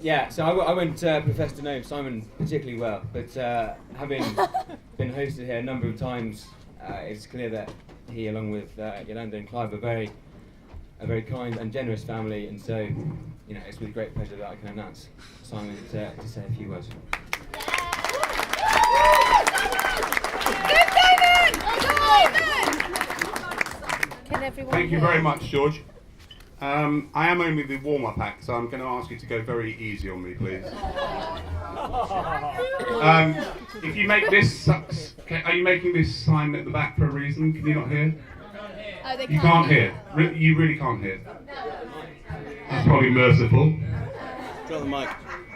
Yeah, so I won't profess to know Simon particularly well, but having been hosted here a number of times, it's clear that he, along with Yolanda and Clive, are a very kind and generous family, and so it's with great pleasure that I can announce Simon to say a few words. Thank you very much, George. I am only the warm-up act, so I'm going to ask you to go very easy on me, please. If you make this, are you making this sign at the back for a reason? Can you not hear? Oh, they You can't hear. You really can't hear. That's probably merciful. Drop the mic.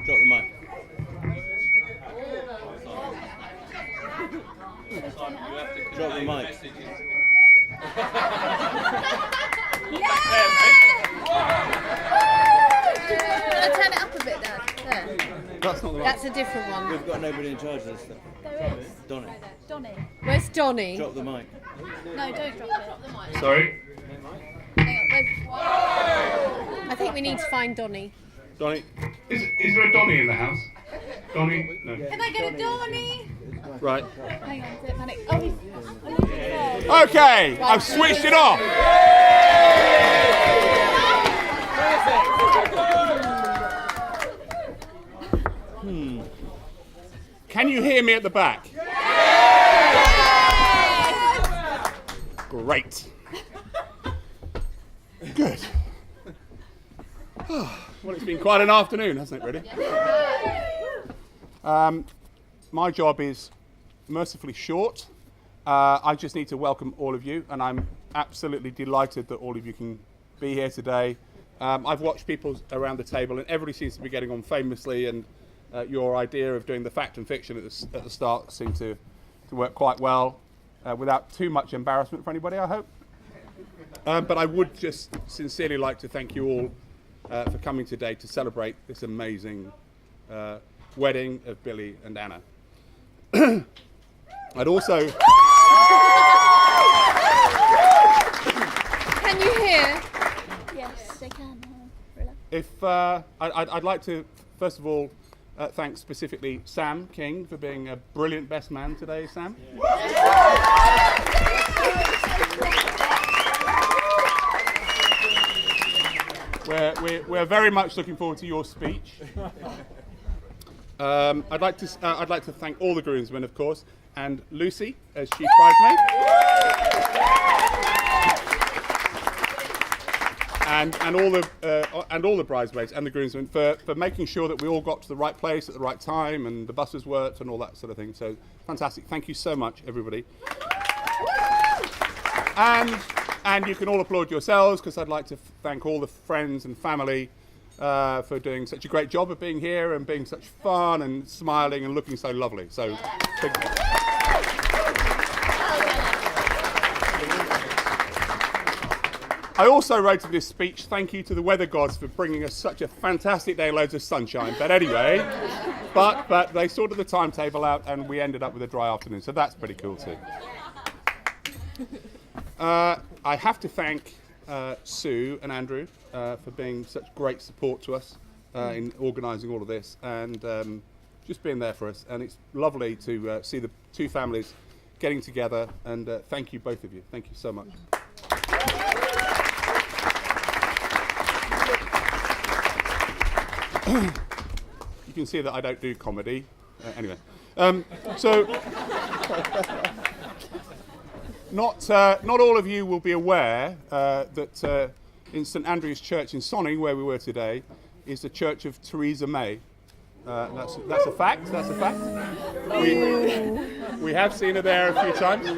Drop the mic. Drop the mic. Turn it up a bit, Dad. There. That's not the That's a different one. We've got nobody in charge of this stuff. There is. Donny. Donny. Where's Donny? Drop the mic. No, don't drop it. Drop the mic. Sorry? Hang on, I think we need to find Donny. Donny. Is there a Donny in the house? Donny? No. Can I get a Donny? Right. Hang on, don't panic. Oh, he's there. Okay, I've switched it off. Can you hear me at the back? Great. Good. Well, it's been quite an afternoon, hasn't it, really? My job is mercifully short. I just need to welcome all of you, and I'm absolutely delighted that all of you can be here today. I've watched people around the table, and everybody seems to be getting on famously, and your idea of doing the fact and fiction at the start seemed to work quite well, without too much embarrassment for anybody, I hope. But I would just sincerely like to thank you all for coming today to celebrate this amazing wedding of Billy and Anna. I'd also... Can you hear? Yes, they can. If I'd like to, first of all, thank specifically Sam King for being a brilliant best man today, Sam. We're very much looking forward to your speech. I'd like to thank all the groomsmen, of course, and Lucy as chief bridesmaid. And all the bridesmaids and the groomsmen for making sure that we all got to the right place at the right time and the buses worked and all that sort of thing. So fantastic! Thank you so much, everybody. And you can all applaud yourselves, because I'd like to thank all the friends and family for doing such a great job of being here and being such fun and smiling and looking so lovely. So big thanks. I also wrote in this speech, thank you to the weather gods for bringing us such a fantastic day, loads of sunshine. But anyway, but they sorted the timetable out and we ended up with a dry afternoon, so that's pretty cool too. I have to thank Sue and Andrew for being such great support to us in organising all of this and just being there for us. And it's lovely to see the two families getting together, and thank you, both of you. Thank you so much. You can see that I don't do comedy. Anyway, so not all of you will be aware that in St Andrew's Church in Sonning, where we were today, is the Church of Theresa May. That's a fact. That's a fact. We have seen her there a few times.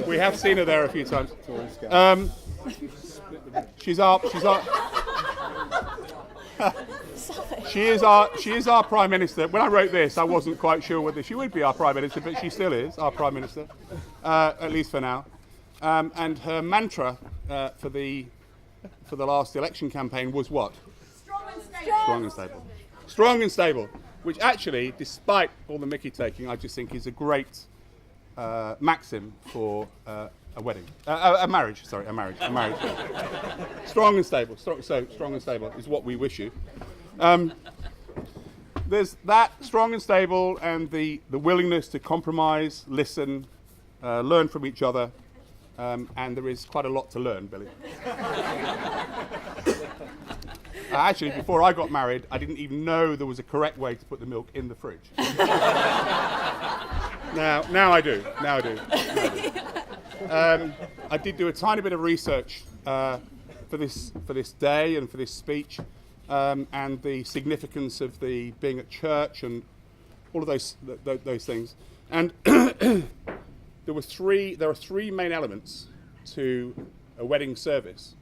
We have seen her there a few times. She is our Prime Minister. When I wrote this, I wasn't quite sure whether she would be our Prime Minister, but she still is our Prime Minister, at least for now. And her mantra for the last election campaign was what? Strong and stable. Strong and stable. Strong and stable. Which actually, despite all the Mickey taking, I just think is a great maxim for a wedding, a marriage. Sorry, a marriage. Strong and stable. Strong and stable is what we wish you. there's that strong and stable, and the willingness to compromise, listen, learn from each other, and there is quite a lot to learn, Billy. Actually, before I got married, I didn't even know there was a correct way to put the milk in the fridge. Now I do. I did do a tiny bit of research for this day and for this speech, and the significance of the being at church and all of those things. And there are three main elements to a wedding service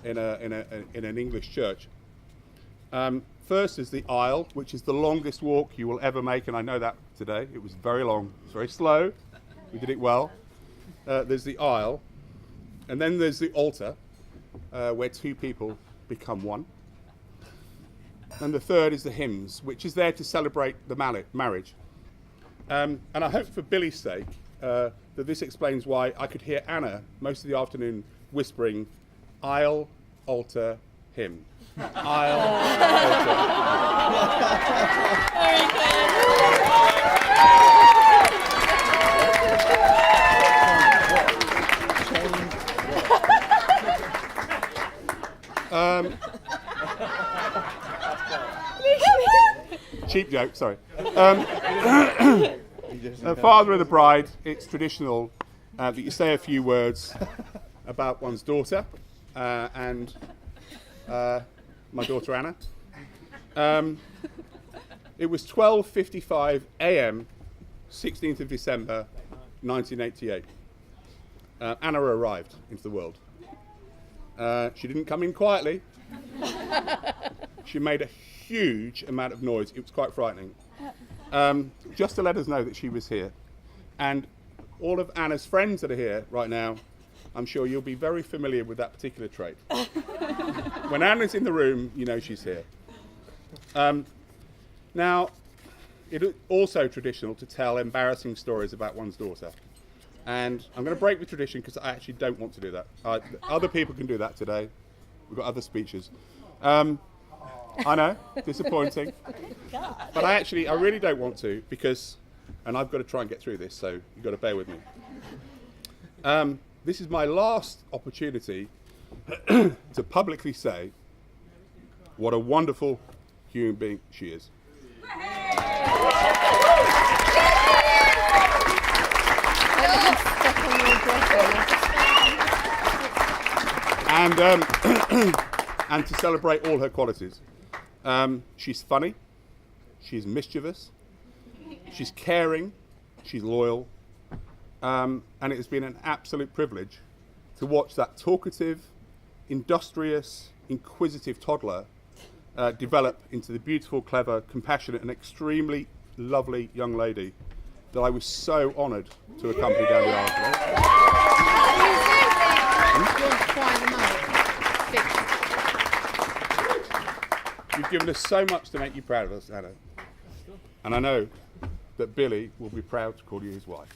in an English church. First is the aisle, which is the longest walk you will ever make, and I know that today. It was very long. It's very slow. We did it well. There's the aisle, and then there's the altar, where two people become one. And the third is the hymns, which is there to celebrate the marriage. And I hope for Billy's sake that this explains why I could hear Anna most of the afternoon whispering, aisle, altar, hymn. Aisle, altar. Cheap joke, sorry. Father of the bride, it's traditional that you say a few words about one's daughter and my daughter Anna. It was 12:55 a.m., 16th of December, 1988. Anna arrived into the world. She didn't come in quietly. She made a huge amount of noise. It was quite frightening. Just to let us know that she was here. And all of Anna's friends that are here right now, I'm sure you'll be very familiar with that particular trait. When Anna's in the room, you know she's here. Now, it is also traditional to tell embarrassing stories about one's daughter. And I'm going to break the tradition because I actually don't want to do that. Other people can do that today. We've got other speeches. I know, disappointing. But I really don't want to because, and I've got to try and get through this, so you've got to bear with me. This is my last opportunity to publicly say what a wonderful human being she is. And to celebrate all her qualities. She's funny, she's mischievous, she's caring, she's loyal, and it has been an absolute privilege to watch that talkative, industrious, inquisitive toddler develop into the beautiful, clever, compassionate and extremely lovely young lady that I was so honoured to accompany down the aisle today. You've given us so much to make you proud of us, Anna. And I know that Billy will be proud to call you his wife.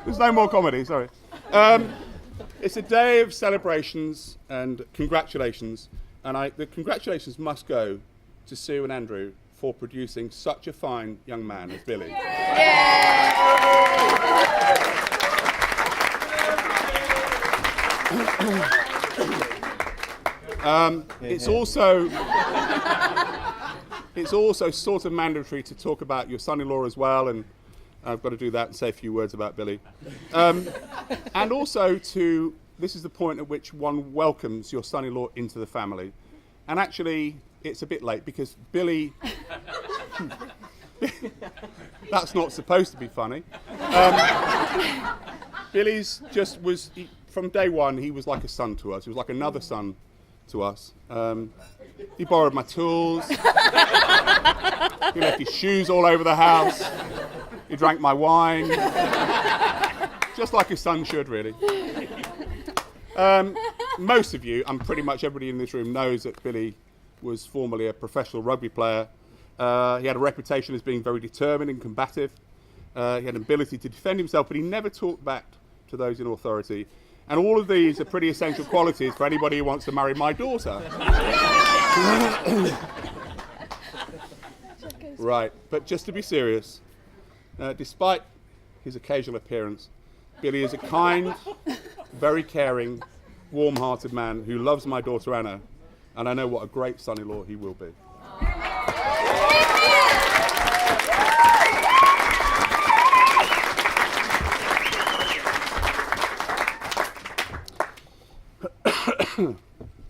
There's no more comedy, sorry. It's a day of celebrations and congratulations. And the congratulations must go to Sue and Andrew for producing such a fine young man as Billy. It's also sort of mandatory to talk about your son-in-law as well, and I've got to do that and say a few words about Billy. And also this is the point at which one welcomes your son-in-law into the family. And actually, it's a bit late because Billy, that's not supposed to be funny. Billy's from day one, he was like a son to us. He was like another son to us. He borrowed my tools. He left his shoes all over the house. He drank my wine. Just like a son should, really. Most of you, and pretty much everybody in this room, knows that Billy was formerly a professional rugby player. He had a reputation as being very determined and combative. He had an ability to defend himself, but he never talked back to those in authority. And all of these are pretty essential qualities for anybody who wants to marry my daughter. Right, but just to be serious, despite his occasional appearance, Billy is a kind, very caring, warm-hearted man who loves my daughter Anna, and I know what a great son-in-law he will be.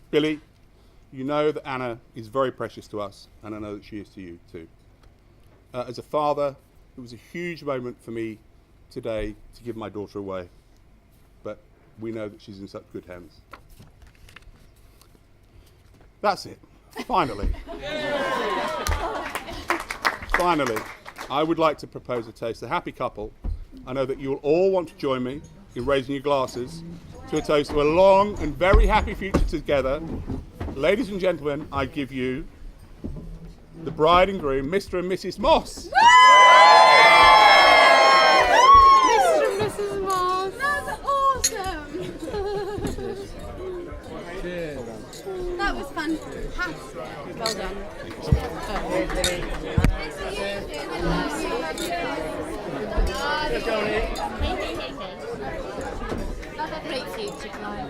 Billy, you know that Anna is very precious to us, and I know that she is to you too. As a father, it was a huge moment for me today to give my daughter away, but we know that she's in such good hands. That's it. Finally. Finally, I would like to propose a toast. A happy couple. I know that you will all want to join me in raising your glasses to a toast to a long and very happy future together. Ladies and gentlemen, I give you the bride and groom, Mr. and Mrs. Moss. Mr. and Mrs. Moss. That's awesome. That was fantastic. Well done. Have a great future, Clive.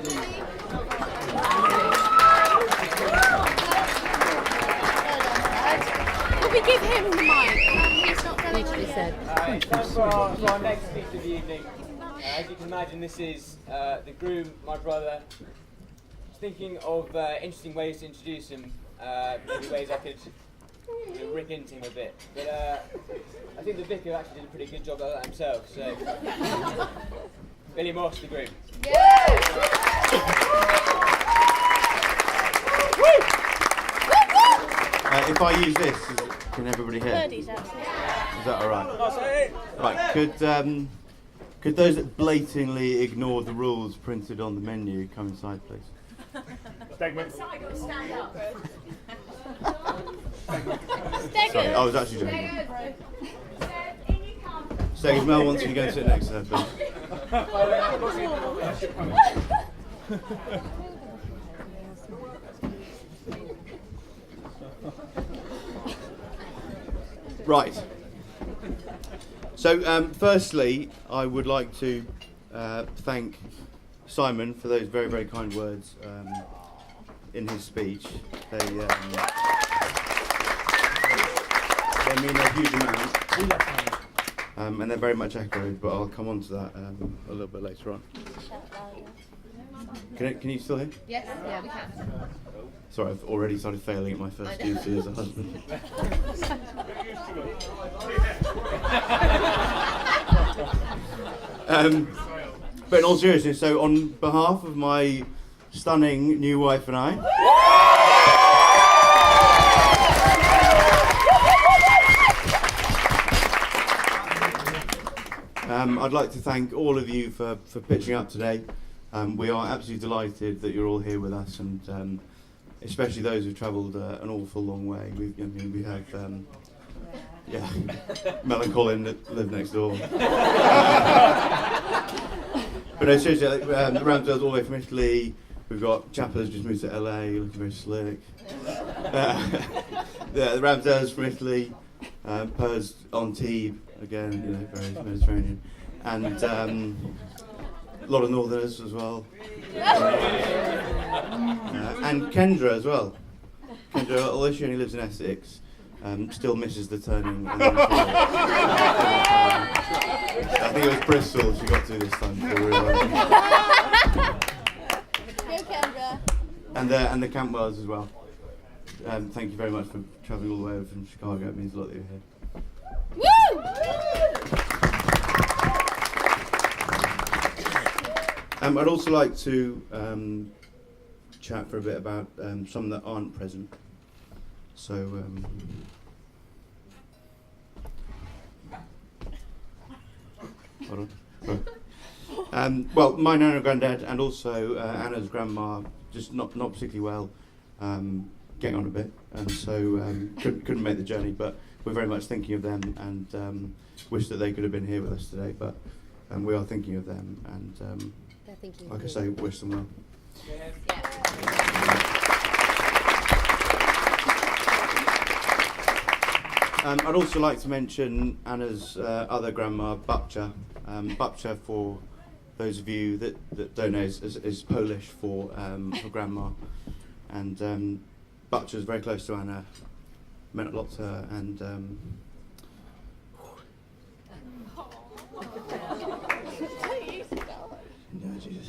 Can we give him the mic? He's not going Literally said. For our next speech of the evening, as you can imagine, this is the groom, my brother. Thinking of interesting ways to introduce him, maybe ways I could rip into him a bit. But I think the vicar actually did a pretty good job of that himself. So, Billy Moss, the groom. If I use this, can everybody hear? Birdies, actually. Is that all right? Right. Could those that blatantly ignore the rules printed on the menu come inside, please? Sorry, I was actually joking. Steggers, Mel wants you to go and sit next to her, please. Right. So, firstly, I would like to thank Simon for those very, very kind words in his speech. They mean a huge amount, and they're very much echoed, but I'll come on to that a little bit later on. Can you still hear? Yes, yeah, we can. Sorry, I've already started failing at my first duty as a husband. But in all seriousness, so on behalf of my stunning new wife and I, I'd like to thank all of you for pitching up today. We are absolutely delighted that you're all here with us, and especially those who've travelled an awful long way. We have Mel and Colin that live next door. But no, seriously, the Ramsdale's all the way from Italy. We've got Chapper's just moved to LA, looking very slick. The Ramsdale's from Italy. Pers on Tebe, again, very Mediterranean. And a lot of Northerners as well. And Kendra as well. Kendra, although she only lives in Essex, still misses the turning. And the I think it was Bristol she got to this time. And the Campwells as well. Thank you very much for travelling all the way over from Chicago. It means a lot that you're here. I'd also like to chat for a bit about some that aren't present. So, hold on. Well, my nan and granddad, and also Anna's grandma, just not particularly well, getting on a bit, and so couldn't make the journey. But we're very much thinking of them and wish that they could have been here with us today. But we are thinking of them, and They're thinking. like I say, wish them well. I'd also like to mention Anna's other grandma, Babcia. Babcia, for those of you that don't know, is Polish for grandma. And Babcia is very close to Anna, meant a lot to her, and no, Jesus.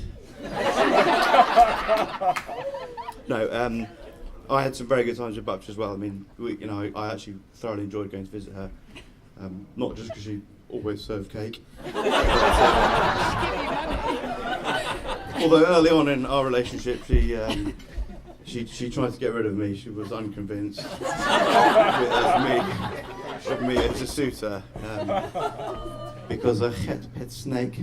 No, I had some very good times with Babcia as well. I mean, I actually thoroughly enjoyed going to visit her, not just because she always served cake. Although early on in our relationship, she tried to get rid of me. She was unconvinced of me as a suitor because I had a pet snake.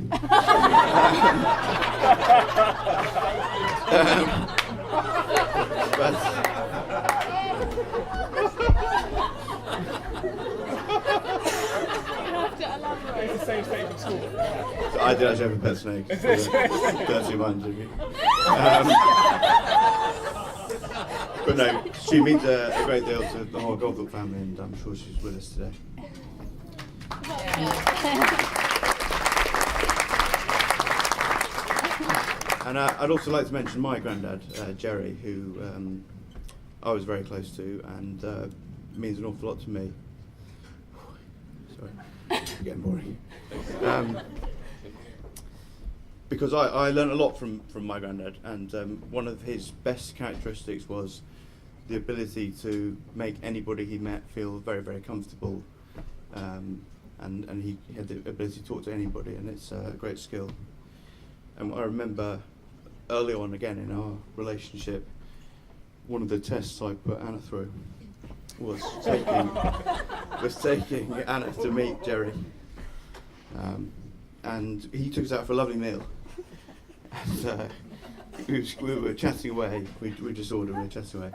But It's the same state in school. I did actually have a pet snake. Dirty mind of me. But no, she means a great deal to the whole Goldthorpe family, and I'm sure she's with us today. And I'd also like to mention my granddad, Jerry, who I was very close to, and means an awful lot to me. Sorry, it's getting boring. Because I learned a lot from my granddad, and one of his best characteristics was the ability to make anybody he met feel very, very comfortable, and he had the ability to talk to anybody, and it's a great skill. And I remember early on, again in our relationship, one of the tests I put Anna through was taking Anna to meet Jerry, and he took us out for a lovely meal. And we were chatting away. We just ordered. We were chatting away,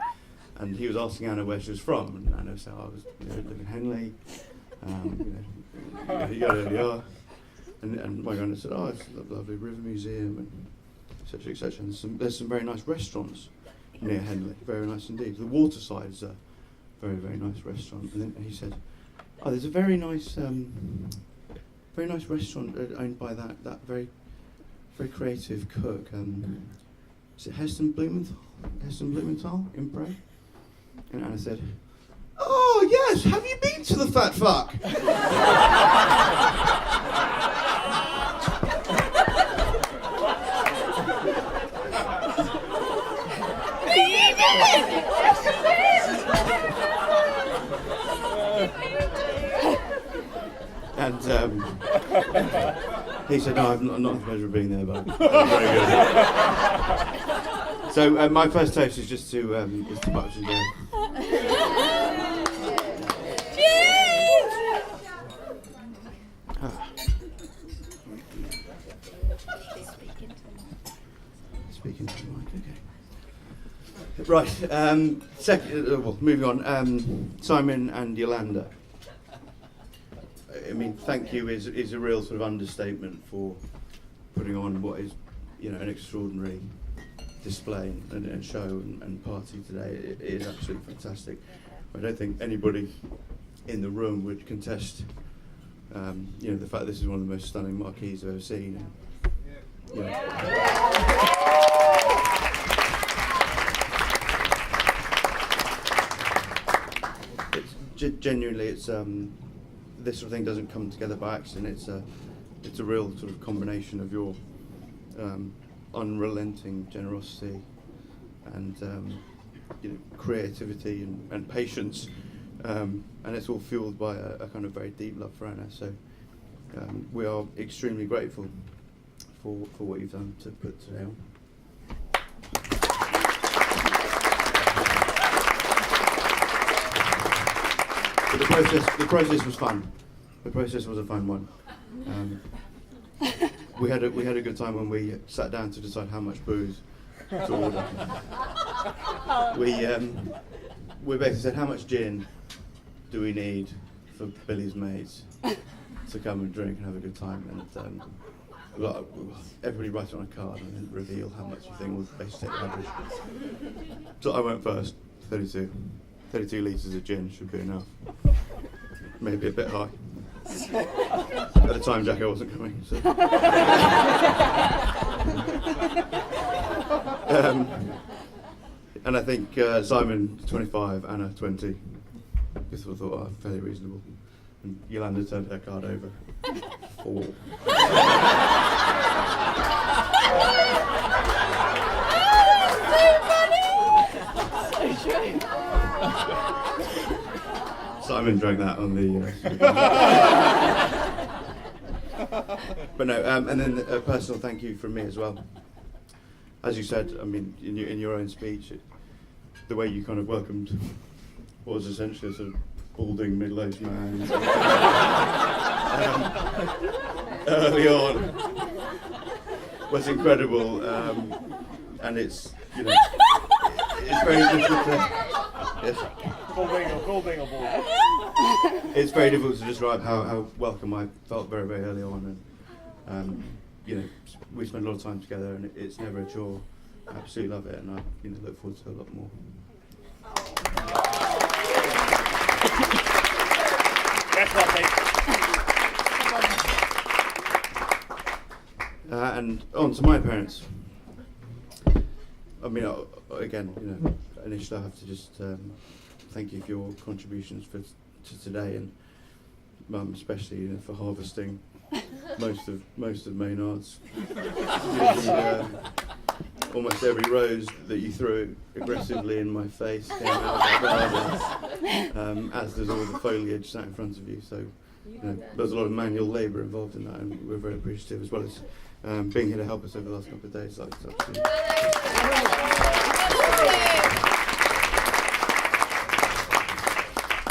and he was asking Anna where she was from, and Anna said, "I was live in Henley." Yada. And my granddad said, "Oh, it's a lovely river museum," and etc. etc. And there's some very nice restaurants near Henley. Very nice indeed. The Waterside is a very, very nice restaurant. And then he said, "Oh, there's a very nice restaurant owned by that very, very creative cook. Is it Heston Blumenthal? Heston Blumenthal in Bray?" And Anna said, "Oh yes, have you been to the Fat Fuck?" And he said, "No, I'm not the pleasure of being there, but very good." So my first toast is just to Babcia and Jerry. Speaking to the mic, okay. Right, moving on. Simon and Yolanda. I mean, thank you is a real sort of understatement for putting on what is, an extraordinary display and show and party today. It is absolutely fantastic. I don't think anybody in the room would contest, the fact this is one of the most stunning marquees I've ever seen. Genuinely, it's this sort of thing doesn't come together by accident. It's a real sort of combination of your unrelenting generosity and creativity and patience, and it's all fueled by a kind of very deep love for Anna. So we are extremely grateful for what you've done to put today on. But the process was fun. The process was a fun one. We had a good time when we sat down to decide how much booze to order. We basically said, how much gin do we need? for Billy's mates to come and drink and have a good time, and everybody write it on a card and then reveal how much you think will basically take the average. So I went first, 32. 32 litres of gin should be enough. Maybe a bit high. At the time, Jacko wasn't coming. So. And I think Simon 25, Anna 20. Just thought are fairly reasonable. And Yolanda turned her card over. 4. Simon drank that on the. But no, and then a personal thank you from me as well. As you said, I mean, in your own speech, the way you kind of welcomed what was essentially a sort of balding middle-aged man early on was incredible, and it's it's very difficult to. Yes. It's very difficult to describe how welcome I felt very, very early on, and we spent a lot of time together, and it's never a chore. I absolutely love it, and I look forward to a lot more. And on to my parents. I mean, again, initially I have to just thank you for your contributions to today, and Mum especially for harvesting most of Maynard's. Almost every rose that you threw aggressively in my face came out of the garden, as does all the foliage sat in front of you. So there's a lot of manual labour involved in that, and we're very appreciative, as well as being here to help us over the last couple of days.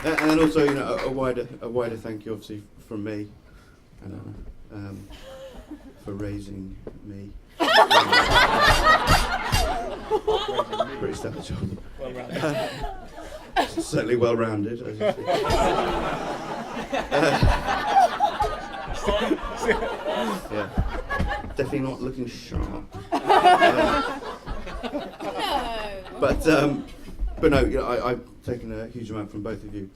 And then also, a wider thank you, obviously, from me and Anna, for raising me. Pretty stellar job. Certainly well-rounded, as you see. Yeah, definitely not looking sharp. But no, I've taken a huge amount from both of you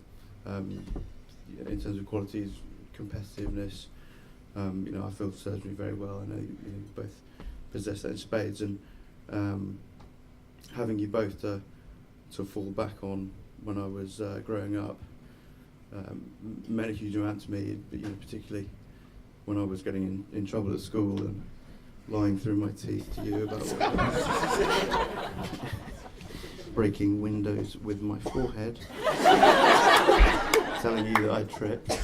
in terms of qualities, competitiveness. I feel serves me very well. I know you both possess that in spades, and having you both to fall back on when I was growing up meant a huge amount to me, particularly when I was getting in trouble at school and lying through my teeth to you about breaking windows with my forehead, telling you that I tripped,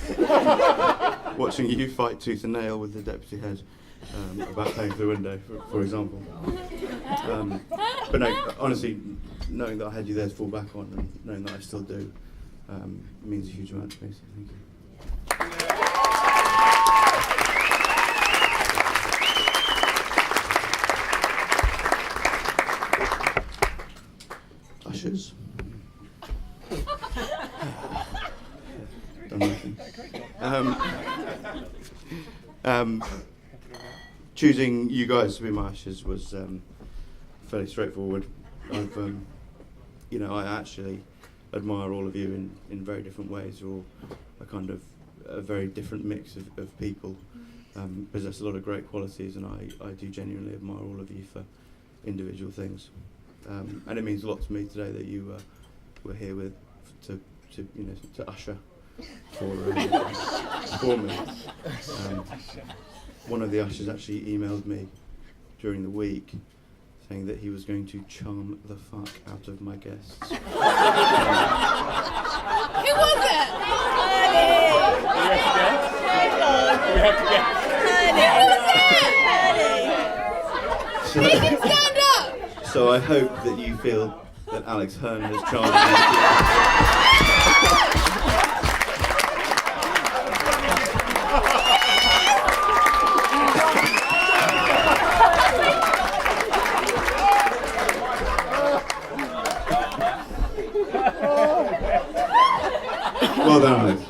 watching you fight tooth and nail with the deputy head about paying for the window, for example. But no, honestly, knowing that I had you there to fall back on, and knowing that I still do, means a huge amount to me, so thank you. Ushers. Done nothing. Choosing you guys to be my ushers was fairly straightforward. I actually admire all of you in very different ways. You're all a very different mix of people, possess a lot of great qualities, and I do genuinely admire all of you for individual things. And it means a lot to me today that you were here to usher for me. One of the ushers actually emailed me during the week saying that he was going to charm the fuck out of my guests. Who was it? We have to guess. Who was it? He can stand up! So I hope that you feel that Alex Hearn has charmed Well done, Alex.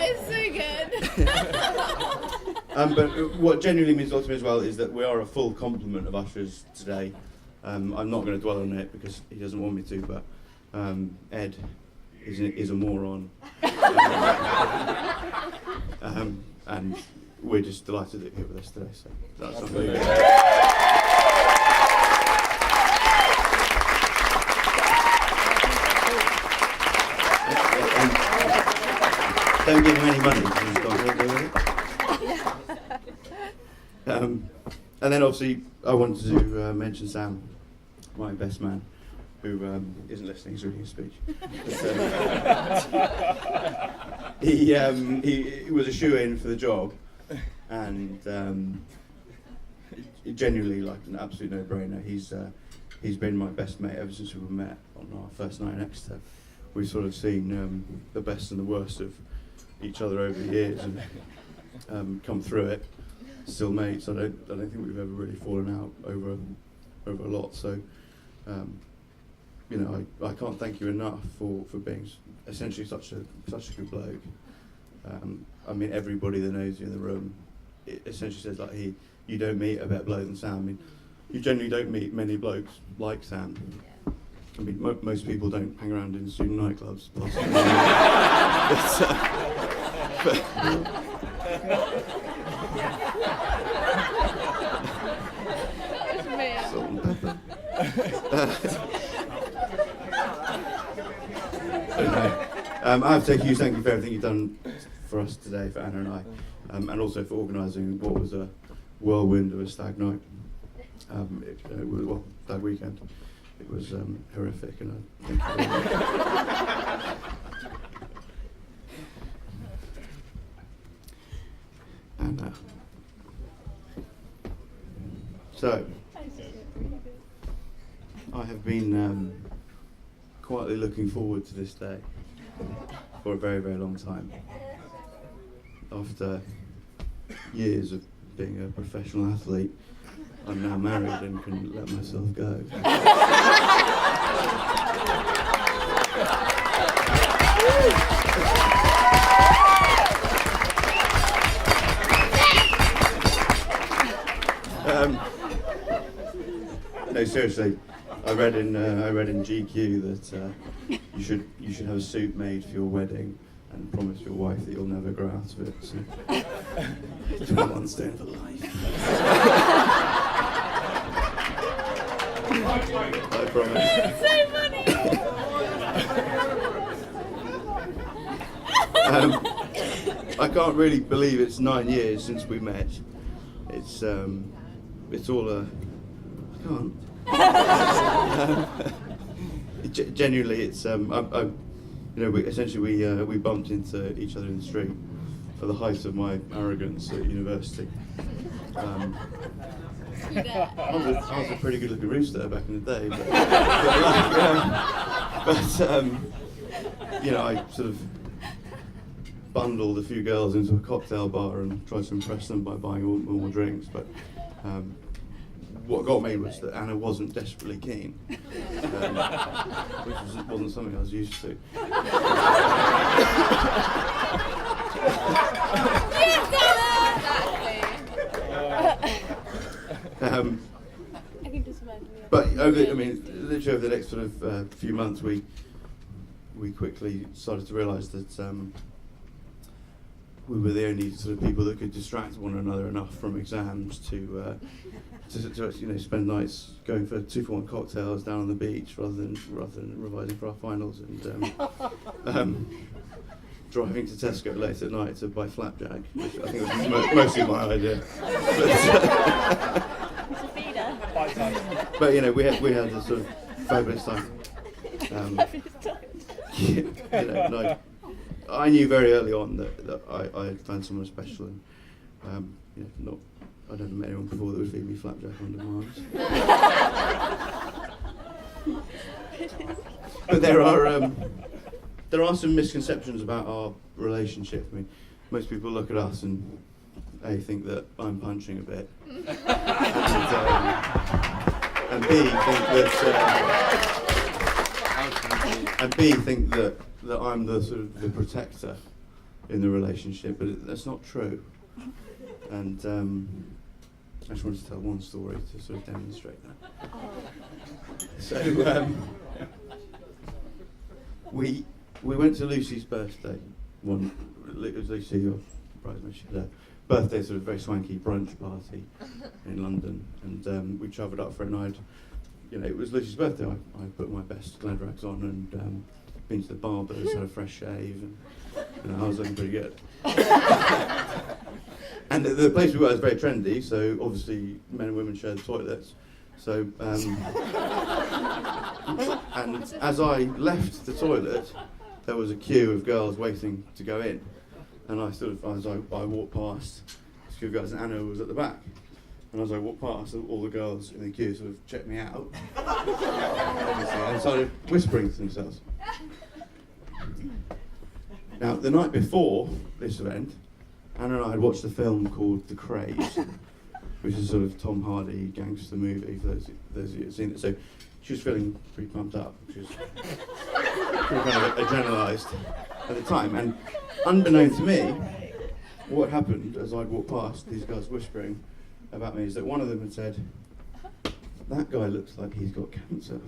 is so good. But what genuinely means a lot to me as well is that we are a full complement of ushers today. I'm not going to dwell on it because he doesn't want me to, but Ed is a moron. And we're just delighted that you're here with us today. So that's something. Don't give him any money because he's got to do with it. And then obviously I wanted to mention Sam, my best man, who isn't listening, he's reading a speech. But, he was a shoe-in for the job, and genuinely like an absolute no-brainer. He's been my best mate ever since we were met on our first night in Exeter. We've sort of seen the best and the worst of each other over the years and come through it. Still mates. I don't think we've ever really fallen out over a lot. So, I can't thank you enough for being essentially such a good bloke. I mean, everybody that knows you in the room, it essentially says like you don't meet a better bloke than Sam. I mean, you generally don't meet many blokes like Sam. I mean, most people don't hang around in student nightclubs. Salt and pepper. I have to say a huge thank you for everything you've done for us today, for Anna and I, and also for organising what was a whirlwind of a stag night. Stag weekend. It was horrific, and I thank you very much. And so, I have been quietly looking forward to this day for a very, very long time. After years of being a professional athlete, I'm now married and can let myself go. No, seriously, I read in GQ that you should have a suit made for your wedding and promise your wife that you'll never grow out of it. So, 21 stone for life. I promise. It's so funny. I can't really believe it's 9 years since we met. It's all a. I can't. Genuinely, it's we bumped into each other in the street for the height of my arrogance at university. I was a pretty good-looking rooster back in the day, I sort of bundled a few girls into a cocktail bar and tried to impress them by buying all more drinks. But what got me was that Anna wasn't desperately keen, which wasn't something I was used to. But literally over the next sort of few months, we quickly started to realise that we were the only sort of people that could distract one another enough from exams to spend nights going for 2-for-1 cocktails down on the beach rather than revising for our finals, and driving to Tesco late at night to buy flapjack, which I think was mostly my idea. But we had a sort of fabulous time. I knew very early on that I had found someone special, and I'd never met anyone before that would feed me flapjack on demand. But there are some misconceptions about our relationship. I mean, most people look at us and A, think that I'm punching a bit, and B, think that I'm the sort of the protector in the relationship, but that's not true. And I just wanted to tell one story to sort of demonstrate that. So we went to Lucy's birthday. It was Lucy, your bridesmaid. She had a birthday, sort of very swanky brunch party in London, and we travelled up for it. And it was Lucy's birthday. I put my best glad rags on and been to the barber's, had a fresh shave, and I was looking pretty good. And the place we were was very trendy, so obviously men and women shared the toilets. So, and as I left the toilet, there was a queue of girls waiting to go in. And I walked past this queue of girls, and Anna was at the back. And as I walked past, all the girls in the queue sort of checked me out. And started whispering to themselves. Now, the night before this event, Anna and I had watched a film called The Craze, which is a sort of Tom Hardy gangster movie, for those of you who've seen it. So she was feeling pretty pumped up. She was pretty kind of adrenalised at the time. And unbeknown to me, what happened as I'd walked past these guys whispering about me is that one of them had said, "That guy looks like he's got cancer."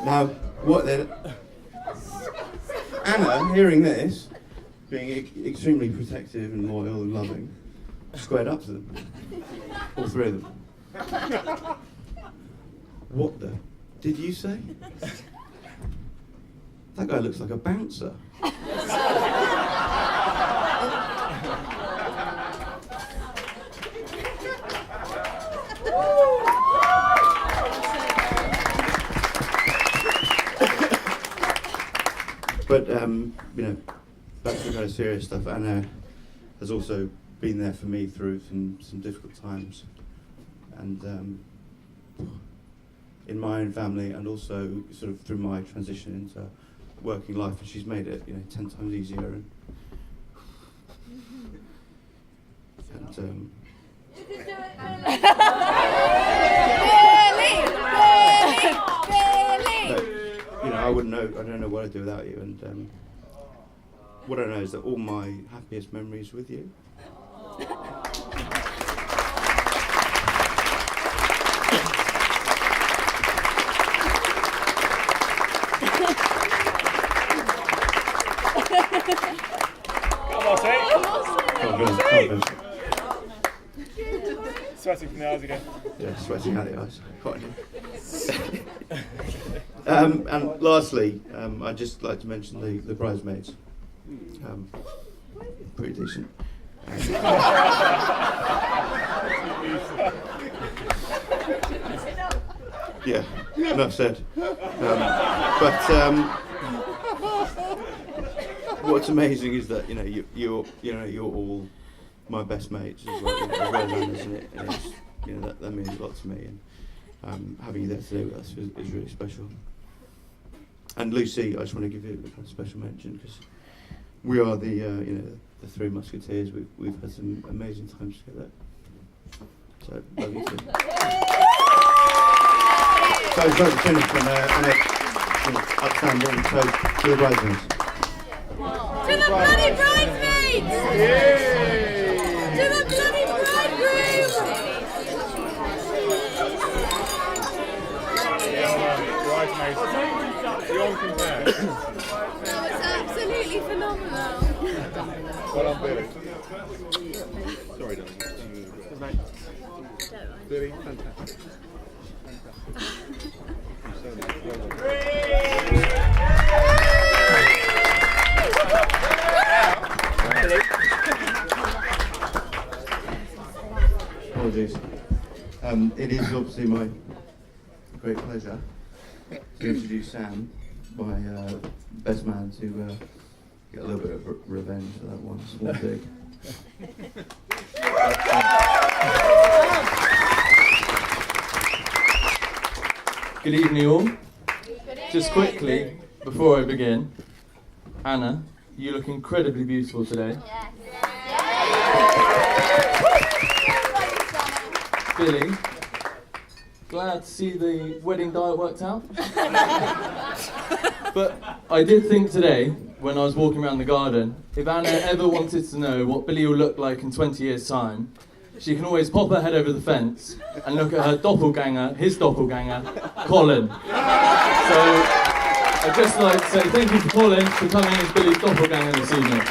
Now, what then? Anna, hearing this, being extremely protective and loyal and loving, squared up to them. All three of them. "What the did you say? That guy looks like a bouncer." But back to the kind of serious stuff. Anna has also been there for me through some difficult times, and in my own family, and also sort of through my transition into working life, and she's made it 10 times easier. And I wouldn't know. I don't know what I'd do without you. And what I know is that all my happiest memories with you. Sweating from the eyes again. Yeah, sweating out the eyes. Quite. And lastly, I'd just like to mention the bridesmaids. Pretty decent. Yeah, enough said. What's amazing is that you're all my best mates as well, as well as Anna's, and it's, that means a lot to me. And having you there today with us is really special. And Lucy, I just want to give you a kind of special mention because we are the Three Musketeers. We've had some amazing times together. So love you too. So I'd like to finish on an upstanding toast to the bridesmaids. To the bloody bridesmaids! To the bloody bridegroom! Bridesmaids. Beyond compare. That was absolutely phenomenal. Well done, Billy. Sorry, darling. Billy, fantastic. Apologies. It is obviously my great pleasure to introduce Sam, my best man, to get a little bit of revenge for that one small dig. Good evening all. Just quickly, before I begin, Anna, you look incredibly beautiful today. Billy, glad to see the wedding diet worked out. But I did think today, when I was walking around the garden, if Anna ever wanted to know what Billy will look like in 20 years' time, she can always pop her head over the fence and look at her doppelganger, his doppelganger, Colin. So I'd just like to say thank you to Colin for coming as Billy's doppelganger this evening.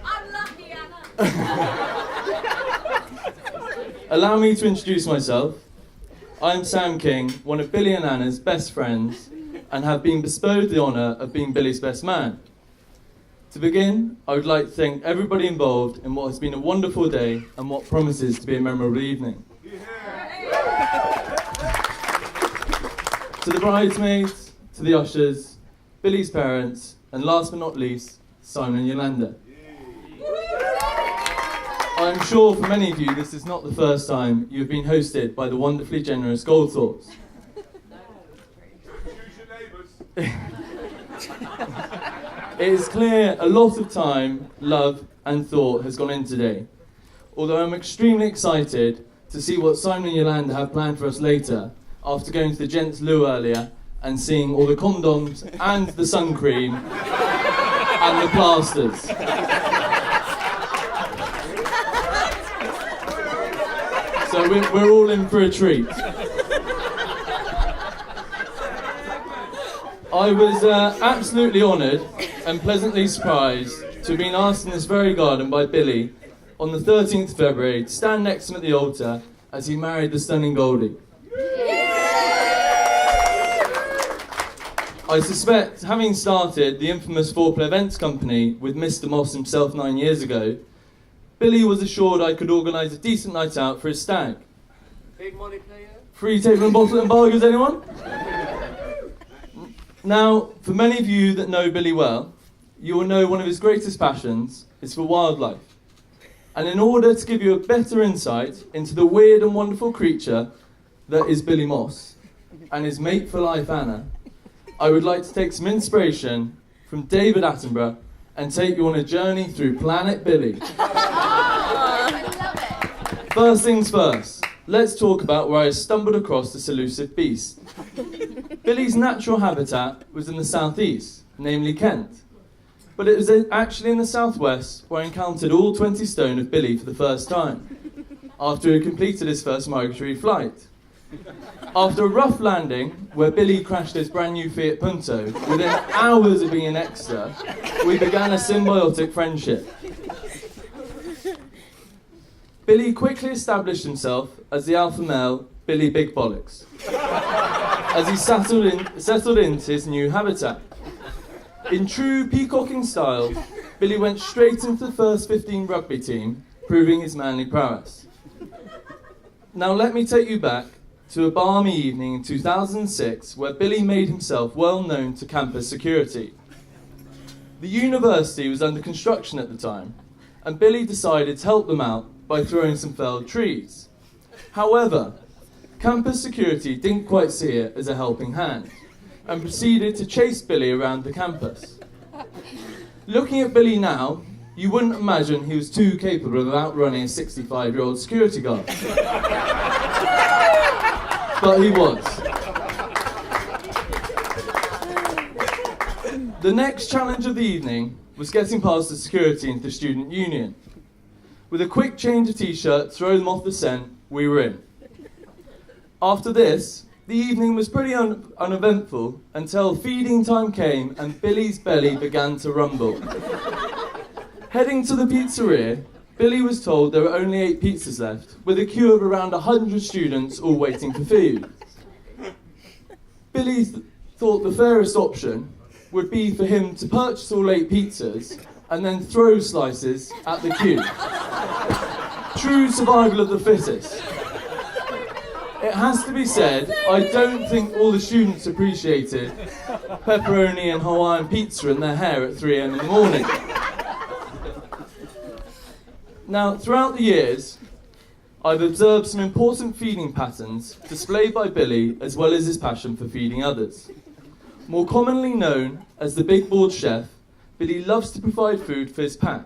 Unlucky, Anna. Allow me to introduce myself. I'm Sam King, one of Billy and Anna's best friends, and have been bestowed the honour of being Billy's best man. To begin, I would like to thank everybody involved in what has been a wonderful day and what promises to be a memorable evening. To the bridesmaids, to the ushers, Billy's parents, and last but not least, Simon and Yolanda. I'm sure for many of you this is not the first time you've been hosted by the wonderfully generous Goldthorpes. It is clear a lot of time, love and thought has gone in today. Although I'm extremely excited to see what Simon and Yolanda have planned for us later, after going to the gents' loo earlier and seeing all the condoms and the sun cream and the plasters. So we're all in for a treat. I was absolutely honoured and pleasantly surprised to have been asked in this very garden by Billy on the 13th of February to stand next to him at the altar as he married the stunning Goldie. I suspect, having started the infamous Foreplay Events Company with Mr. Moss himself 9 years ago, Billy was assured I could organise a decent night out for his stag. Big money player? Free table and bottle embargoes, anyone? Now, for many of you that know Billy well, you will know one of his greatest passions is for wildlife. And in order to give you a better insight into the weird and wonderful creature that is Billy Moss and his mate for life, Anna, I would like to take some inspiration from David Attenborough and take you on a journey through Planet Billy. First things first, let's talk about where I stumbled across this elusive beast. Billy's natural habitat was in the southeast, namely Kent. But it was actually in the southwest where I encountered all 20 stone of Billy for the first time, after he completed his first migratory flight. After a rough landing, where Billy crashed his brand new Fiat Punto, within hours of being in Exeter, we began a symbiotic friendship. Billy quickly established himself as the alpha male Billy Big Bollocks, as he settled into his new habitat. In true peacocking style, Billy went straight into the first 15 rugby team, proving his manly prowess. Now let me take you back to a balmy evening in 2006 where Billy made himself well known to campus security. The university was under construction at the time, and Billy decided to help them out by throwing some felled trees. However, campus security didn't quite see it as a helping hand, and proceeded to chase Billy around the campus. Looking at Billy now, you wouldn't imagine he was too capable of outrunning a 65-year-old security guard. But he was. The next challenge of the evening was getting past the security into the student union. With a quick change of t-shirt, throw them off the scent, we were in. After this, the evening was pretty uneventful until feeding time came and Billy's belly began to rumble. Heading to the pizzeria, Billy was told there were only 8 pizzas left, with a queue of around 100 students all waiting for food. Billy thought the fairest option would be for him to purchase all 8 pizzas and then throw slices at the queue. True survival of the fittest. It has to be said, I don't think all the students appreciated pepperoni and Hawaiian pizza in their hair at 3 a.m. in the morning. Now, throughout the years, I've observed some important feeding patterns displayed by Billy as well as his passion for feeding others. More commonly known as the big board chef, Billy loves to provide food for his pack.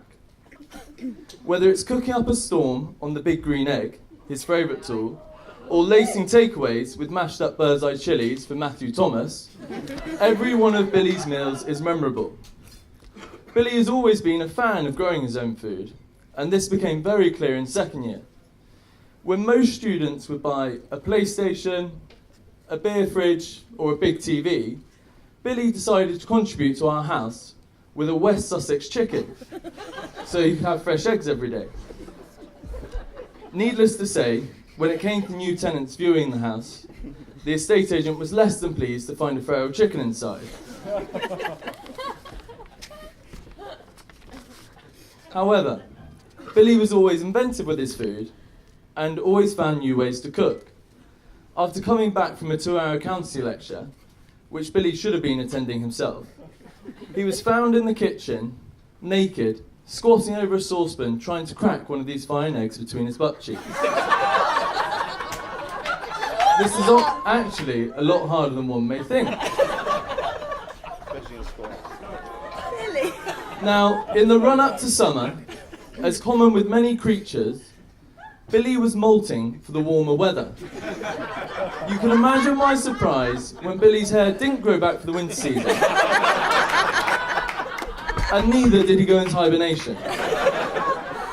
Whether it's cooking up a storm on the big green egg, his favourite tool, or lacing takeaways with mashed up bird's eye chilies for Matthew Thomas, every one of Billy's meals is memorable. Billy has always been a fan of growing his own food, and this became very clear in second year. When most students would buy a PlayStation, a beer fridge, or a big TV, Billy decided to contribute to our house with a West Sussex chicken, so he could have fresh eggs every day. Needless to say, when it came to new tenants viewing the house, the estate agent was less than pleased to find a feral chicken inside. However, Billy was always inventive with his food and always found new ways to cook. After coming back from a 2-hour accountancy lecture, which Billy should have been attending himself, he was found in the kitchen, naked, squatting over a saucepan trying to crack one of these fine eggs between his butt cheeks. This is actually a lot harder than one may think. Now, in the run-up to summer, as common with many creatures, Billy was molting for the warmer weather. You can imagine my surprise when Billy's hair didn't grow back for the winter season. And neither did he go into hibernation.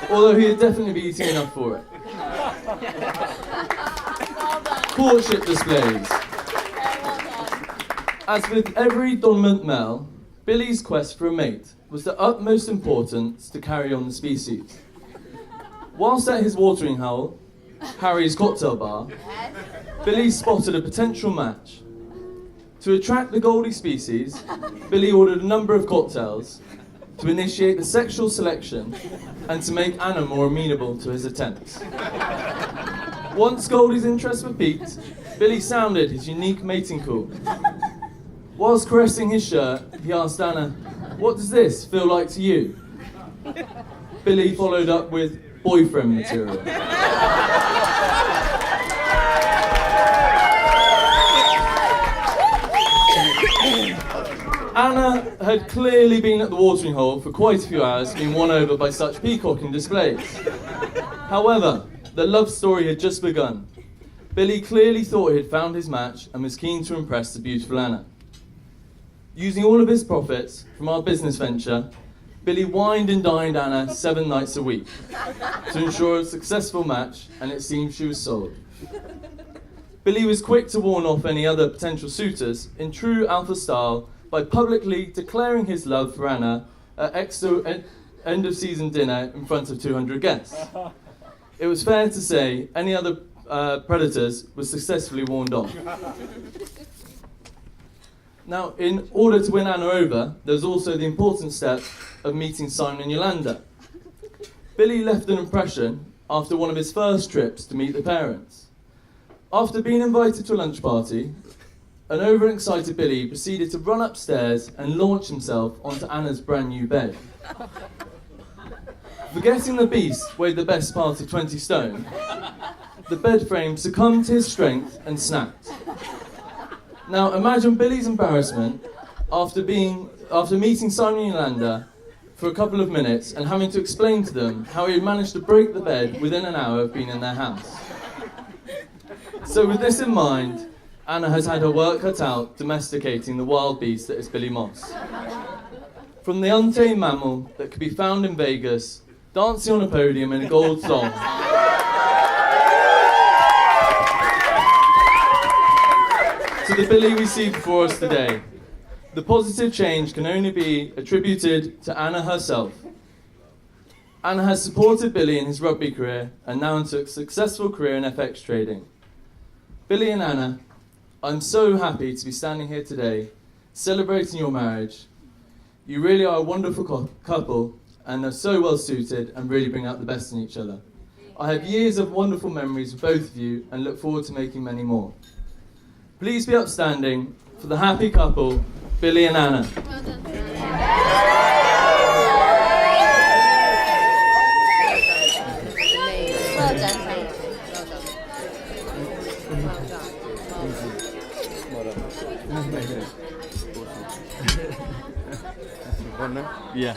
Although he had definitely been eating enough for it. Courtship displays. As with every dominant male, Billy's quest for a mate was the utmost importance to carry on the species. Whilst at his watering hole, Harry's cocktail bar, Billy spotted a potential match. To attract the Goldie species, Billy ordered a number of cocktails to initiate the sexual selection and to make Anna more amenable to his attempts. Once Goldie's interest was piqued, Billy sounded his unique mating call. Whilst caressing his shirt, he asked Anna, "What does this feel like to you?" Billy followed up with boyfriend material. Anna had clearly been at the watering hole for quite a few hours, being won over by such peacocking displays. However, the love story had just begun. Billy clearly thought he had found his match and was keen to impress the beautiful Anna. Using all of his profits from our business venture, Billy wined and dined Anna 7 nights a week to ensure a successful match, and it seemed she was sold. Billy was quick to warn off any other potential suitors in true alpha style by publicly declaring his love for Anna at end-of-season dinner in front of 200 guests. It was fair to say any other predators were successfully warned off. Now, in order to win Anna over, there's also the important step of meeting Simon and Yolanda. Billy left an impression after one of his first trips to meet the parents. After being invited to a lunch party, an overexcited Billy proceeded to run upstairs and launch himself onto Anna's brand new bed. Forgetting the beast weighed the best part of 20 stone, the bed frame succumbed to his strength and snapped. Now imagine Billy's embarrassment after meeting Simon and Yolanda for a couple of minutes and having to explain to them how he had managed to break the bed within an hour of being in their house. So with this in mind, Anna has had her work cut out domesticating the wild beast that is Billy Moss. From the untamed mammal that could be found in Vegas, dancing on a podium in a gold thong, to the Billy we see before us today, the positive change can only be attributed to Anna herself. Anna has supported Billy in his rugby career and now into a successful career in FX trading. Billy and Anna, I'm so happy to be standing here today, celebrating your marriage. You really are a wonderful couple and are so well suited and really bring out the best in each other. I have years of wonderful memories with both of you and look forward to making many more. Please be upstanding for the happy couple, Billy and Anna. Well done. Well done, thank you. Well done. Yeah.